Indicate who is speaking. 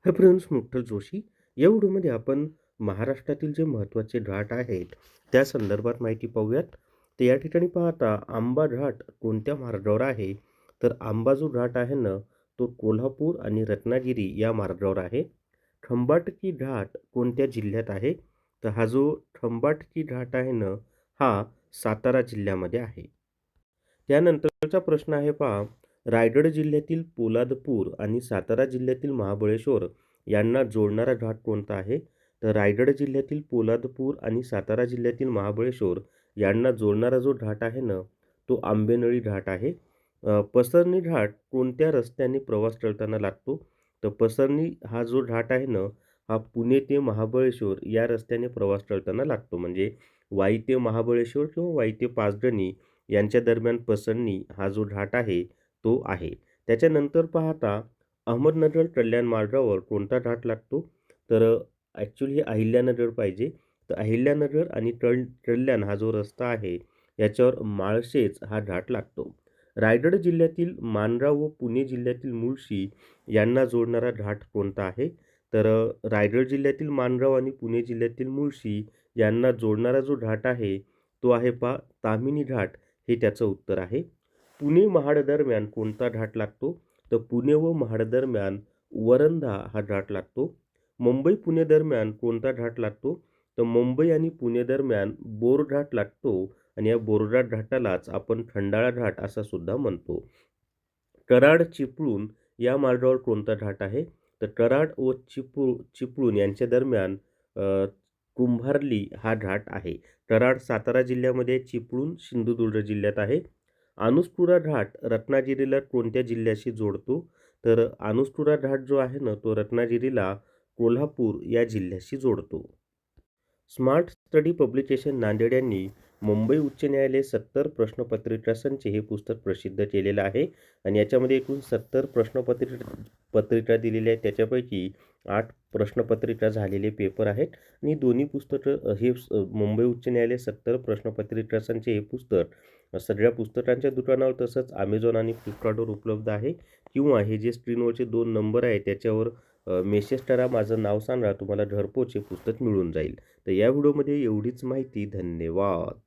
Speaker 1: हे फ्रेंड्स मुक्ता जोशी. या व्हिडिओमध्ये आपण महाराष्ट्रातील जे महत्त्वाचे घाट आहेत त्या संदर्भात माहिती पाहूयात. तर या ठिकाणी पाहता आंबा घाट कोणत्या मार्गावर आहे? तर आंबा जो घाट आहे ना, तो कोल्हापूर आणि रत्नागिरी या मार्गावर आहे. खंबाटकी घाट कोणत्या जिल्ह्यात आहे? तर हा जो खंबाटकी घाट आहे ना, हा सातारा जिल्ह्यामध्ये आहे. त्यानंतरचा प्रश्न आहे पहा, रायगड जिल्ह्यातील पोलादपूर आणि सातारा जिल्ह्यातील महाबळेश्वर यांना जोडणारा घाट कोणता आहे? तर रायगड जिल्ह्यातील पोलादपूर आणि सातारा जिल्ह्यातील महाबळेश्वर यांना जोडणारा जो घाट आहे ना, तो आंबेनळी घाट आहे. पसरणी घाट कोणत्या रस्त्याने प्रवास करताना लागतो? तर पसरणी हा जो घाट आहे ना, हा पुणे ते महाबळेश्वर या रस्त्याने प्रवास करताना लागतो. म्हणजे वाई ते महाबळेश्वर किंवा वाई ते पाचगणी यांच्या दरम्यान पसरणी हा जो घाट आहे तो आहे. त्याच्यानंतर पाहता अहमदनगर कल्याण मार्गावर कोणता घाट लागतो? तर ॲक्चुअली हे अहिल्यानगर पाहिजे. तर अहिल्यानगर आणि कल्याण हा जो रस्ता आहे याच्यावर माळशेज हा घाट लागतो. रायगड जिल्ह्यातील माणगाव व पुणे जिल्ह्यातील मुळशी यांना जोडणारा घाट कोणता आहे? तर रायगड जिल्ह्यातील माणगाव आणि पुणे जिल्ह्यातील मुळशी यांना जोडणारा जो घाट आहे तो आहे पहा ताम्हिणी घाट, हे त्याचं उत्तर आहे. पुणे महाड दरम्यान कोणता घाट लागतो? तर पुणे व महाड दरम्यान वरंधा हा घाट लागतो. मुंबई पुणे दरम्यान कोणता घाट लागतो? तर मुंबई आणि पुणे दरम्यान बोरघाट लागतो आणि या बोरघाट घाटालाच आपण खंडाळा घाट असा सुद्धा म्हणतो. कराड चिपळूण या मार्गावर कोणता घाट आहे? तर कराड व चिपळूण यांच्या दरम्यान कुंभार्ली हा घाट आहे. कराड सातारा जिल्ह्यामध्ये, चिपळूण सिंधुदुर्ग जिल्ह्यात आहे. अनुस्कुरा घाट रत्नागिरीला कोणत्या जिल्ह्याशी जोडतो? तर अनुस्कुरा घाट जो आहे ना, तो रत्नागिरीला कोल्हापूर या जिल्ह्याशी जोडतो. स्मार्ट स्टडी पब्लिकेशन नांदेड यांनी मुंबई उच्च न्यायालय 70 प्रश्नपत्रिका संच हे पुस्तक प्रसिद्ध केलेलं आहे आणि याच्यामध्ये एकूण 70 पत्रिका दिलेल्या आहेत. त्याच्यापैकी 8 प्रश्नपत्रिका झालेले पेपर आहेत आणि दोन्ही पुस्तकं मुंबई उच्च न्यायालय 70 प्रश्नपत्रिका संच हे पुस्तक सगळ्या पुस्तकांच्या दुकानावर तसंच Amazon आणि Flipkartवर उपलब्ध आहे किंवा हे जे स्क्रीनवरचे 2 नंबर आहेत त्याच्यावर मेसेज करा, माझं नाव सांगा, तुम्हाला घरपोच हे पुस्तक मिळून जाईल. तर या व्हिडिओमध्ये एवढीच माहिती. धन्यवाद.